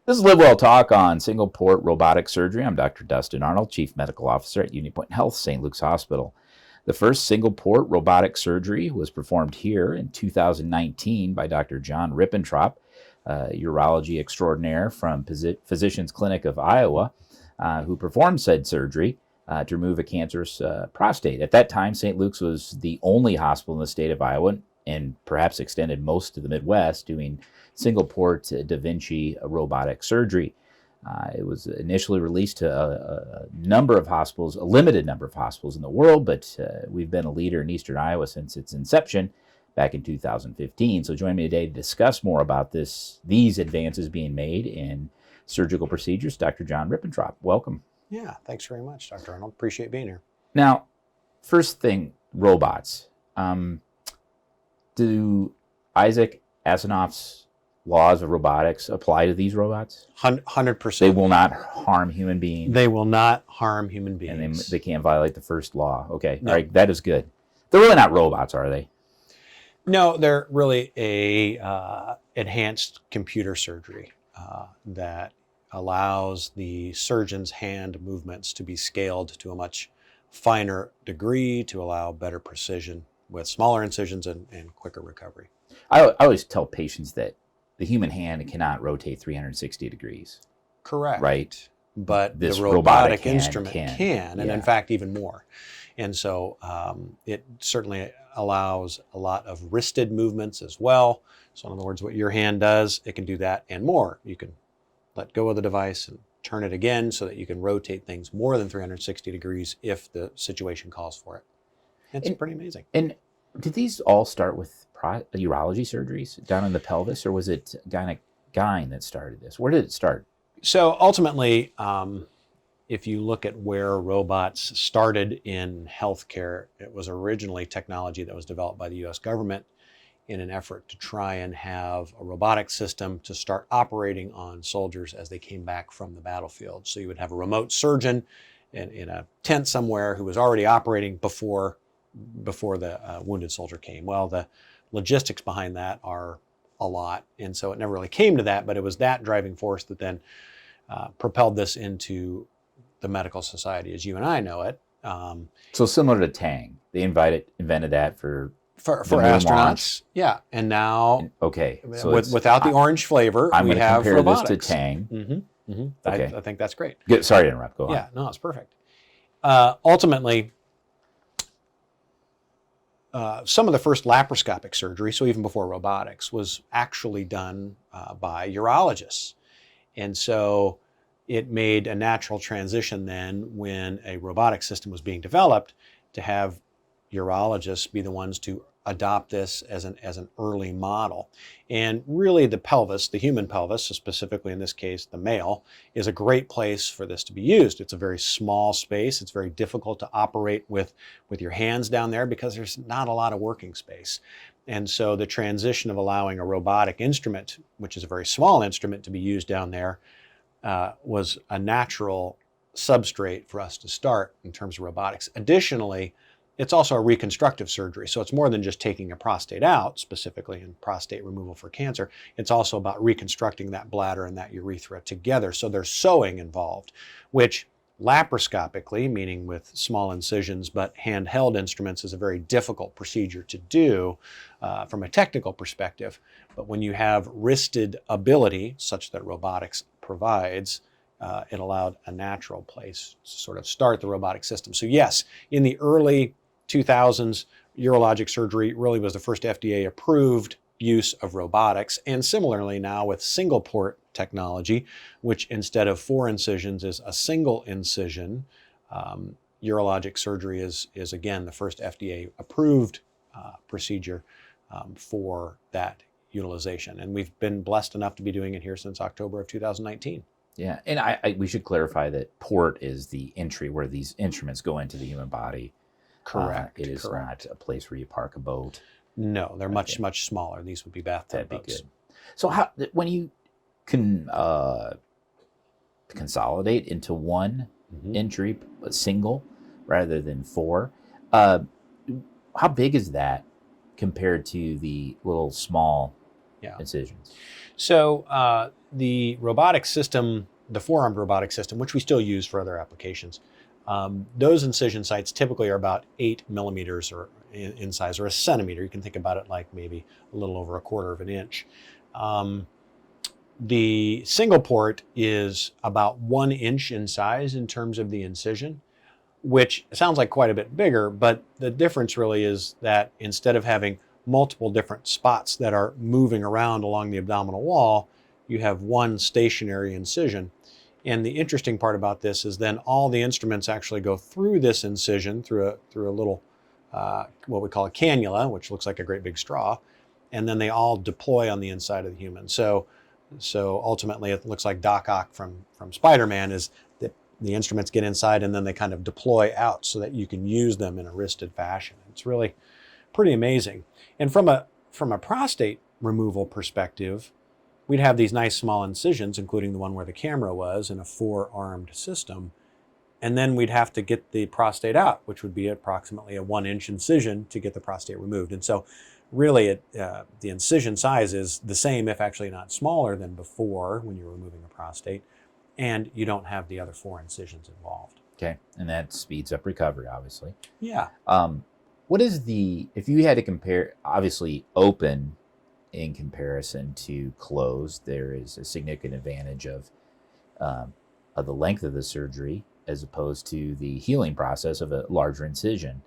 This is LiveWell Talk on single port robotic surgery. I'm Dr. Dustin Arnold, Chief Medical Officer at UnityPoint Health, St. Luke's Hospital. The first single port robotic surgery was performed here in 2019 by Dr. John Rippentrop, urology extraordinaire from Physicians Clinic of Iowa, who performed said surgery to remove a cancerous prostate. At that time, St. Luke's was the only hospital in the state of Iowa, and perhaps extended most of the Midwest, doing single-port Da Vinci robotic surgery. It was initially released to a number of hospitals, a limited number of hospitals in the world, but we've been a leader in Eastern Iowa since its inception back in 2015. So join me today to discuss more about these advances being made in surgical procedures. Dr. John Rippentrop, welcome. Yeah, thanks very much, Dr. Arnold. Appreciate being here. Now, first thing, robots. Do Isaac Asimov's laws of robotics apply to these robots? 100%. They will not harm human beings. They will not harm human beings. And they can't violate the first law. Okay, No. All right, that is good. They're really not robots, are they? No, they're really a enhanced computer surgery that allows the surgeon's hand movements to be scaled to a much finer degree to allow better precision with smaller incisions and quicker recovery. I always tell patients that the human hand cannot rotate 360 degrees. Correct. Right. But This the robotic hand instrument can, and yeah. in fact, even more. And so it certainly allows a lot of wristed movements as well. So in other words, what your hand does, it can do that and more. You can let go of the device and turn it again so that you can rotate things more than 360 degrees if the situation calls for it. It's pretty amazing. And did these all start with urology surgeries down in the pelvis, or was it gyne that started this? Where did it start? So ultimately, if you look at where robots started in healthcare, it was originally technology that was developed by the U.S. government in an effort to try and have a robotic system to start operating on soldiers as they came back from the battlefield. So you would have a remote surgeon in a tent somewhere who was already operating before the wounded soldier came. Well, the logistics behind that are a lot, and so it never really came to that, but it was that driving force that then propelled this into the medical society as you and I know it. So similar to Tang, they invented that for astronauts. Launch. Yeah, and now okay, so without the orange flavor, I'm we have compare robotics. this to Tang. Mm-hmm, mm-hmm. Okay. I think that's great. Good. Sorry to interrupt. Go on. Yeah, no, it's perfect. Ultimately, some of the first laparoscopic surgery, so even before robotics, was actually done by urologists. And so it made a natural transition then when a robotic system was being developed to have urologists be the ones to adopt this as an early model. And really the pelvis, the human pelvis, so specifically in this case the male, is a great place for this to be used. It's a very small space. It's very difficult to operate with your hands down there because there's not a lot of working space. And so the transition of allowing a robotic instrument, which is a very small instrument, to be used down there was a natural substrate for us to start in terms of robotics. Additionally, it's also a reconstructive surgery. So it's more than just taking a prostate out, specifically in prostate removal for cancer. It's also about reconstructing that bladder and that urethra together. So there's sewing involved, which laparoscopically, meaning with small incisions but handheld instruments, is a very difficult procedure to do from a technical perspective. But when you have wristed ability, such that robotics provides, it allowed a natural place to sort of start the robotic system. So yes, in the early 2000s, urologic surgery really was the first FDA-approved use of robotics. And similarly now with single port technology, which instead of 4 incisions is a single incision, urologic surgery is again the first FDA-approved procedure for that utilization. And we've been blessed enough to be doing it here since October of 2019. Yeah, and we should clarify that port is the entry where these instruments go into the human body. Correct. It is not a place where you park a boat. No, they're much smaller. These would be bathtub boats. That'd be good. So when you can consolidate into one entry, a single, rather than 4, how big is that compared to the little small Yeah. incisions? So the robotic system, the four-armed robotic system, which we still use for other applications, those incision sites typically are about 8 millimeters or in size, or a centimeter. You can think about it like maybe a little over a quarter of an inch. The single port is about 1 inch in size in terms of the incision, which sounds like quite a bit bigger, but the difference really is that instead of having multiple different spots that are moving around along the abdominal wall, you have one stationary incision. And the interesting part about this is then all the instruments actually go through this incision through a little, what we call a cannula, which looks like a great big straw, and then they all deploy on the inside of the human. So ultimately it looks like Doc Ock from Spider-Man, is that the instruments get inside and then they kind of deploy out so that you can use them in a wristed fashion. It's really pretty amazing. And from a prostate removal perspective, we'd have these nice small incisions, including the one where the camera was, in a four-armed system. And then we'd have to get the prostate out, which would be approximately a 1 inch incision to get the prostate removed. And so really the incision size is the same, if actually not smaller than before when you're removing a prostate, and you don't have the other 4 incisions involved. Okay, and that speeds up recovery, obviously. Yeah. What is if you had to compare, obviously open in comparison to closed, there is a significant advantage of the length of the surgery as opposed to the healing process of a larger incision.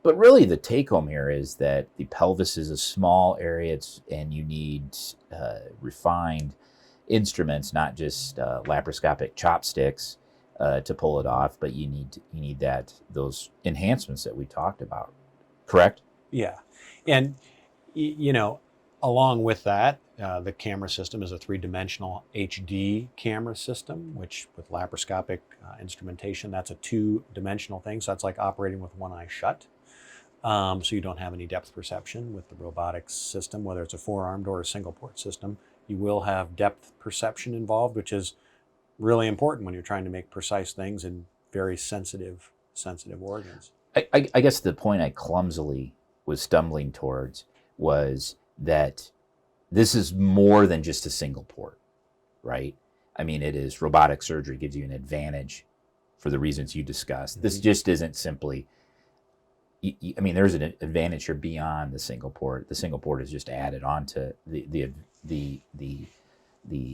But really the take home here is that the pelvis is a small area, and you need refined instruments, not just laparoscopic chopsticks to pull it off, but you need those enhancements that we talked about. Correct? Yeah. And, along with that, the camera system is a 3-dimensional HD camera system, which with laparoscopic instrumentation, that's a 2-dimensional thing. So that's like operating with one eye shut. So you don't have any depth perception with the robotics system, whether it's a four-armed or a single port system. You will have depth perception involved, which is really important when you're trying to make precise things in very sensitive organs. I guess the point I clumsily was stumbling towards was that this is more than just a single port, right? I mean, it is robotic surgery, gives you an advantage for the reasons you discussed. This just isn't simply, I mean, there's an advantage here beyond the single port. The single port is just added on to the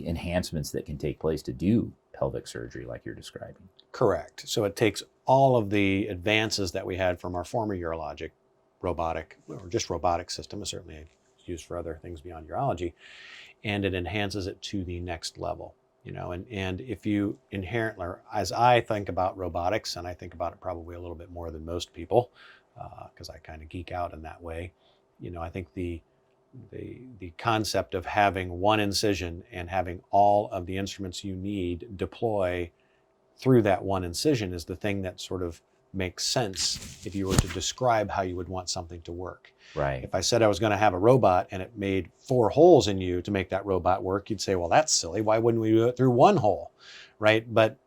enhancements that can take place to do pelvic surgery like you're describing. Correct. So it takes all of the advances that we had from our former urologic robotic, or just robotic system, certainly used for other things beyond urology, and it enhances it to the next level. And if you inherently, as I think about robotics, and I think about it probably a little bit more than most people, because I kind of geek out in that way, I think the concept of having one incision and having all of the instruments you need deploy through that one incision is the thing that sort of makes sense if you were to describe how you would want something to work. Right. If I said I was going to have a robot and it made 4 holes in you to make that robot work, you'd say, well, that's silly. Why wouldn't we do it through 1 hole? Right? But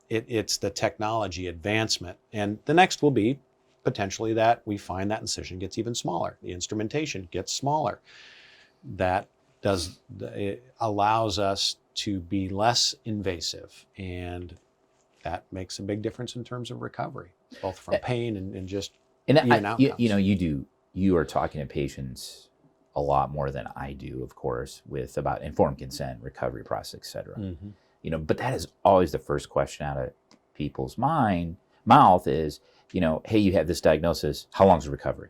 it's the technology advancement. And the next will be potentially that we find that incision gets even smaller. The instrumentation gets smaller. It allows us to be less invasive, and that makes a big difference in terms of recovery, both from pain and just even outcomes. You are talking to patients a lot more than I do, of course, with about informed consent, recovery process, et cetera. Mm-hmm. But that is always the first question out of people's mouth is, hey, you have this diagnosis, how long is the recovery?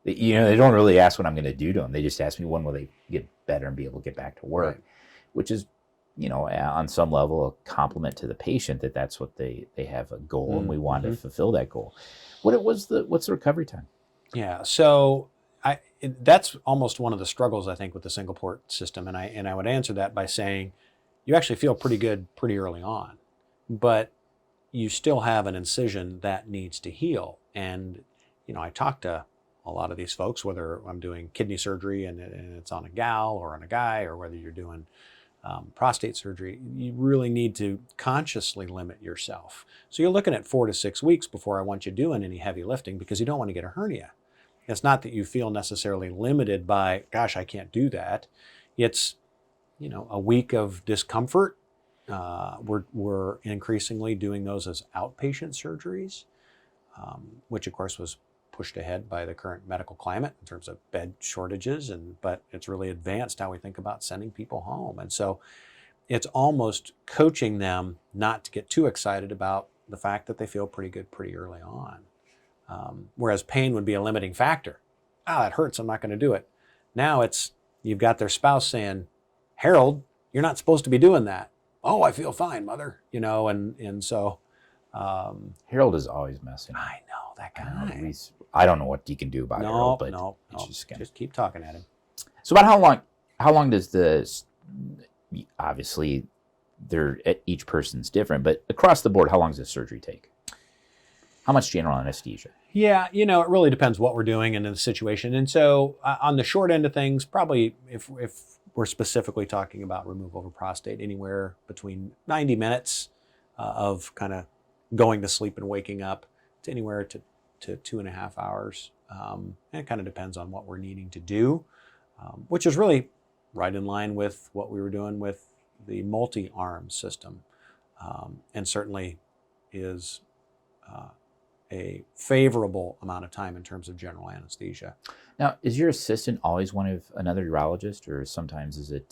They don't really ask what I'm going to do to them. They just ask me when will they get better and be able to get back to work, right. Which is, on some level a compliment to the patient that's what they have a goal, and we want to fulfill that goal. What's the recovery time? Yeah, so that's almost one of the struggles I think with the single port system, and I would answer that by saying you actually feel pretty good pretty early on, but you still have an incision that needs to heal. And I talk to a lot of these folks, whether I'm doing kidney surgery and it's on a gal or on a guy, or whether you're doing prostate surgery, you really need to consciously limit yourself. So you're looking at 4 to 6 weeks before I want you doing any heavy lifting, because you don't want to get a hernia. It's not that you feel necessarily limited by, gosh, I can't do that. it's, a week of discomfort. We're increasingly doing those as outpatient surgeries, which of course was pushed ahead by the current medical climate in terms of bed shortages, but it's really advanced how we think about sending people home. And so it's almost coaching them not to get too excited about the fact that they feel pretty good pretty early on. Whereas pain would be a limiting factor. That hurts, I'm not going to do it. Now you've got their spouse saying, Harold, you're not supposed to be doing that. Oh, I feel fine, mother. And so. Harold is always messing. I know, that guy. I don't know what you can do about Harold, but no. Just keep talking at him. So about how long does this, obviously each person's different, but across the board, how long does this surgery take? How much general anesthesia? Yeah, it really depends what we're doing and in the situation. And so on the short end of things, probably if we're specifically talking about removal of a prostate, anywhere between 90 minutes of kind of going to sleep and waking up to anywhere to 2.5 hours. And it kind of depends on what we're needing to do, which is really right in line with what we were doing with the multi-arm system, and certainly is a favorable amount of time in terms of general anesthesia. Now, is your assistant always another urologist, or sometimes is it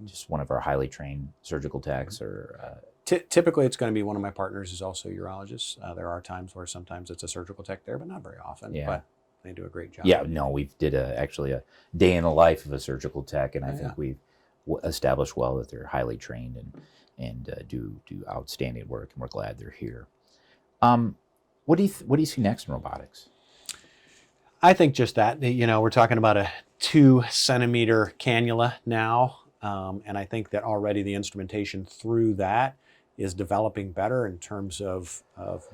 just one of our highly trained surgical techs? Or typically, it's going to be one of my partners who's also a urologist. There are times where sometimes it's a surgical tech there, but not very often. Yeah. But they do a great job. Yeah, no, we did actually a day in the life of a surgical tech, and I think we've established well that they're highly trained and do outstanding work, and we're glad they're here. What do you see next in robotics? I think just that, we're talking about a 2-centimeter cannula now, and I think that already the instrumentation through that is developing better in terms of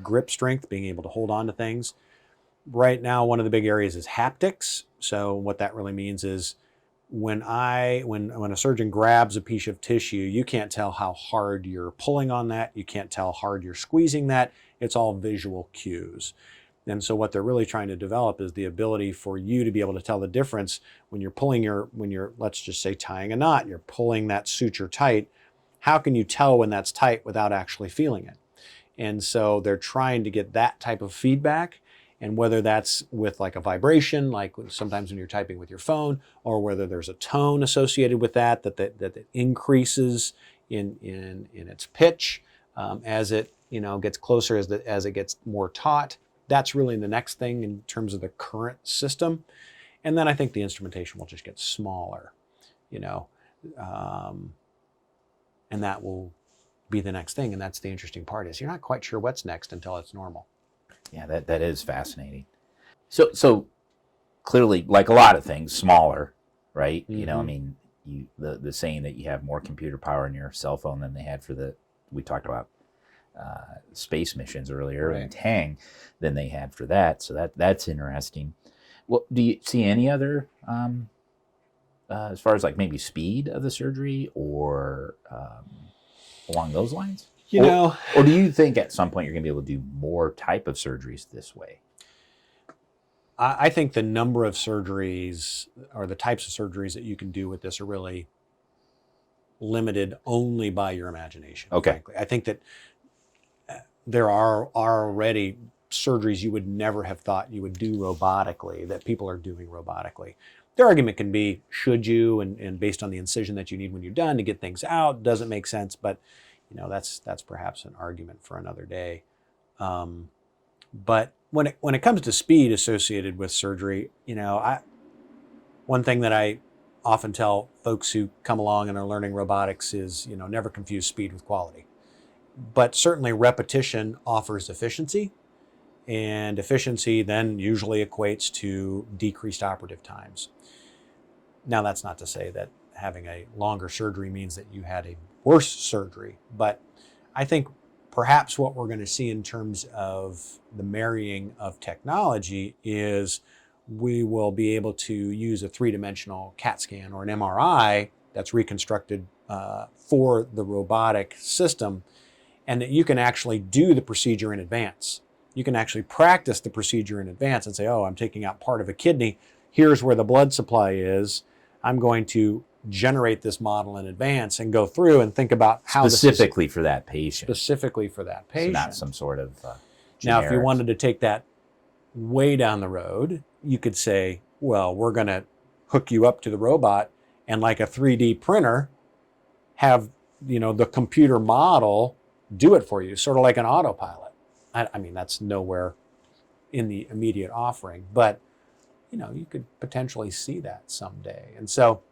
grip strength, being able to hold on to things. Right now, one of the big areas is haptics. So what that really means is when a surgeon grabs a piece of tissue, you can't tell how hard you're pulling on that. You can't tell how hard you're squeezing that. It's all visual cues. And so what they're really trying to develop is the ability for you to be able to tell the difference when you're, let's just say, tying a knot, you're pulling that suture tight. How can you tell when that's tight without actually feeling it? And so they're trying to get that type of feedback. And whether that's with like a vibration, like sometimes when you're typing with your phone, or whether there's a tone associated with that increases in its pitch as it gets closer, as it gets more taut. That's really the next thing in terms of the current system. And then I think the instrumentation will just get smaller, and that will be the next thing. And that's the interesting part, is you're not quite sure what's next until it's normal. Yeah, that is fascinating. So clearly, like a lot of things, smaller, right? Mm-hmm. The saying that you have more computer power in your cell phone than they had we talked about space missions earlier, right, and Tang, than they had for that. So that's interesting. Well, do you see any other, as far as like maybe speed of the surgery or along those lines? Or do you think at some point you're going to be able to do more type of surgeries this way? I think the number of surgeries or the types of surgeries that you can do with this are really limited only by your imagination. Okay. Frankly. I think that there are already surgeries you would never have thought you would do robotically that people are doing robotically. Their argument can be, should you, and based on the incision that you need when you're done to get things out, doesn't make sense, but that's perhaps an argument for another day. But when it comes to speed associated with surgery, one thing that I often tell folks who come along and are learning robotics is, never confuse speed with quality. But certainly repetition offers efficiency, and efficiency then usually equates to decreased operative times. Now, that's not to say that having a longer surgery means that you had a worse surgery, but I think perhaps what we're going to see in terms of the marrying of technology is we will be able to use a 3-dimensional CAT scan or an MRI that's reconstructed for the robotic system, and that you can actually do the procedure in advance. You can actually practice the procedure in advance and say, oh, I'm taking out part of a kidney. Here's where the blood supply is. I'm going to generate this model in advance and go through and think about how specifically for that patient. Specifically for that patient. So not some sort of now, if you wanted to take that way down the road, you could say, well, we're going to hook you up to the robot and like a 3D printer, have, you know, the computer model do it for you, sort of like an autopilot. I mean, that's nowhere in the immediate offering, but, you know, you could potentially see that someday. And so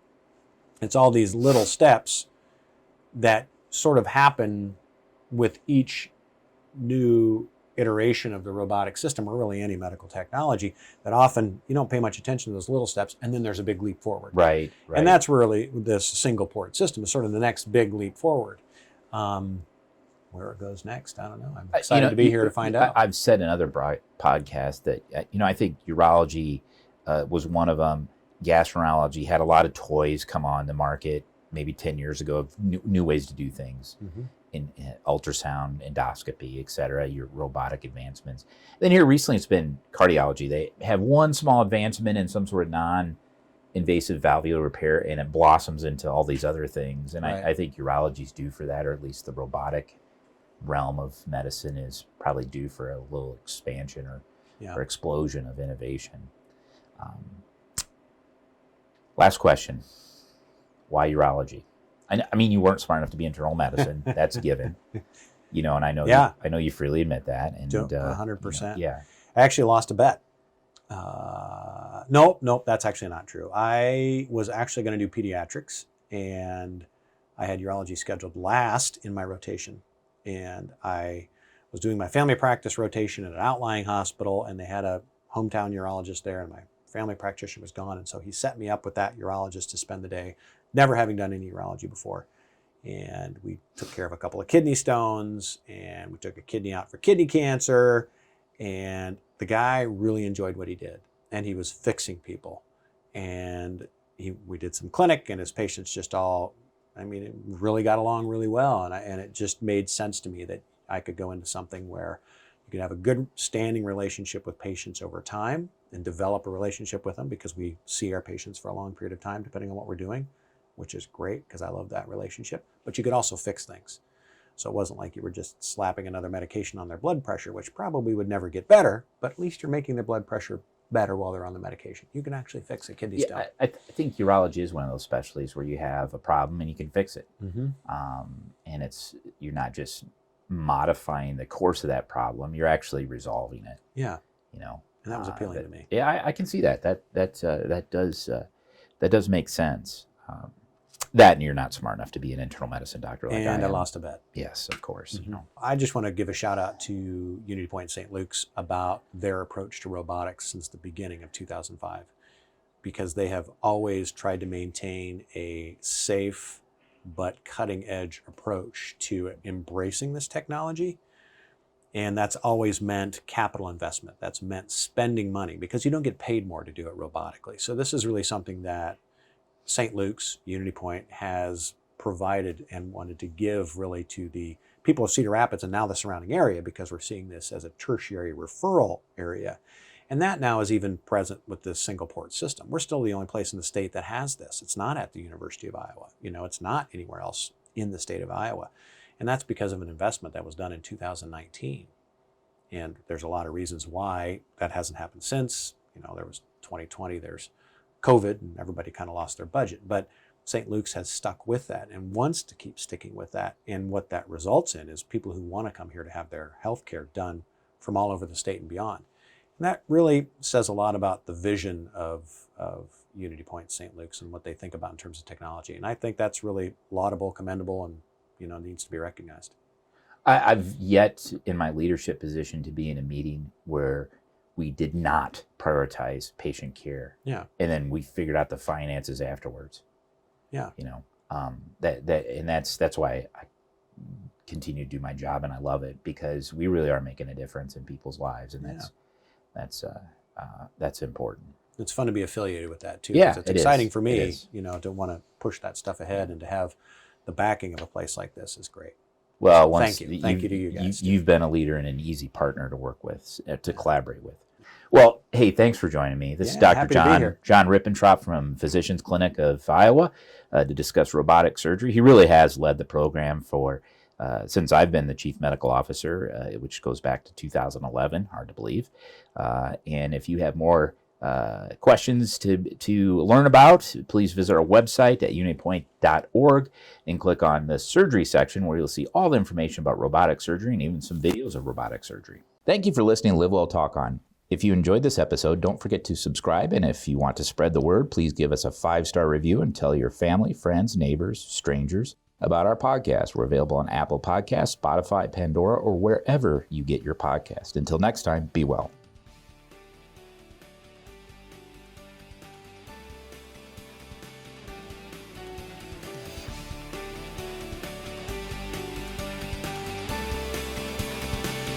it's all these little steps that sort of happen with each new iteration of the robotic system, or really any medical technology, that often you don't pay much attention to those little steps, and then there's a big leap forward. Right. And that's really this single port system is sort of the next big leap forward. Where it goes next, I don't know. I'm excited to be here to find out. I've said in other podcasts that, you know, I think urology was one of them. Gastroenterology had a lot of toys come on the market maybe 10 years ago of new ways to do things. Mm-hmm. In ultrasound, endoscopy, et cetera, your robotic advancements. Then here recently it's been cardiology. They have one small advancement in some sort of non-invasive valvular repair, and it blossoms into all these other things. And right. I think urology's due for that, or at least the robotic realm of medicine is probably due for a little expansion or explosion of innovation. Last question. Why urology? I mean, you weren't smart enough to be internal medicine. That's given, you know, and I know, I know you freely admit that. And 100%. You know, I actually lost a bet. Nope, that's actually not true. I was actually going to do pediatrics, and I had urology scheduled last in my rotation. And I was doing my family practice rotation at an outlying hospital, and they had a hometown urologist there, and my family practitioner was gone. And so he set me up with that urologist to spend the day, never having done any urology before. And we took care of a couple of kidney stones, and we took a kidney out for kidney cancer. And the guy really enjoyed what he did, and he was fixing people. And we did some clinic, and his patients just all, I mean, it really got along really well. And it just made sense to me that I could go into something where you could have a good standing relationship with patients over time and develop a relationship with them, because we see our patients for a long period of time, depending on what we're doing, which is great because I love that relationship. But you could also fix things. So it wasn't like you were just slapping another medication on their blood pressure, which probably would never get better, but at least you're making their blood pressure better while they're on the medication. You can actually fix a kidney stone. I think urology is one of those specialties where you have a problem and you can fix it. Mm-hmm. And you're not just modifying the course of that problem, you're actually resolving it. Yeah. You know. And that was appealing to me. Yeah, I can see that. That does make sense. That, and you're not smart enough to be an internal medicine doctor like I am. And I lost a bet. Yes, of course. Mm-hmm. You know. I just want to give a shout out to UnityPoint St. Luke's about their approach to robotics since the beginning of 2005, because they have always tried to maintain a safe but cutting edge approach to embracing this technology. And that's always meant capital investment. That's meant spending money, because you don't get paid more to do it robotically. So this is really something that St. Luke's, UnityPoint, has provided and wanted to give really to the people of Cedar Rapids and now the surrounding area, because we're seeing this as a tertiary referral area. And that now is even present with this single port system. We're still the only place in the state that has this. It's not at the University of Iowa. You know, it's not anywhere else in the state of Iowa. And that's because of an investment that was done in 2019. And there's a lot of reasons why that hasn't happened since. You know, there was 2020, there's COVID, and everybody kind of lost their budget. But St. Luke's has stuck with that and wants to keep sticking with that. And what that results in is people who want to come here to have their health care done from all over the state and beyond. And that really says a lot about the vision of UnityPoint St. Luke's and what they think about in terms of technology. And I think that's really laudable, commendable, and, you know, needs to be recognized. I've yet in my leadership position to be in a meeting where we did not prioritize patient care. Yeah. And then we figured out the finances afterwards. Yeah. You know, that's why I continue to do my job, and I love it, because we really are making a difference in people's lives, and that's important. It's fun to be affiliated with that too. Yeah, it's exciting for me, you know, to want to push that stuff ahead, and to have the backing of a place like this is great. Well, thank you to you guys. You've been a leader and an easy partner to work with, to collaborate with. Well, hey, thanks for joining me. This is Yeah, Dr. happy to be here. John Rippentrop from Physicians Clinic of Iowa to discuss robotic surgery. He really has led the program for since I've been the chief medical officer, which goes back to 2011. Hard to believe. And if you have more questions to learn about, please visit our website at unitypoint.org and click on the surgery section, where you'll see all the information about robotic surgery and even some videos of robotic surgery. Thank you for listening to LiveWell Talk On. If you enjoyed this episode, don't forget to subscribe, and if you want to spread the word, please give us a 5-star review and tell your family, friends, neighbors, strangers about our podcast. We're available on Apple Podcasts, Spotify, Pandora, or wherever you get your podcast. Until next time, be well.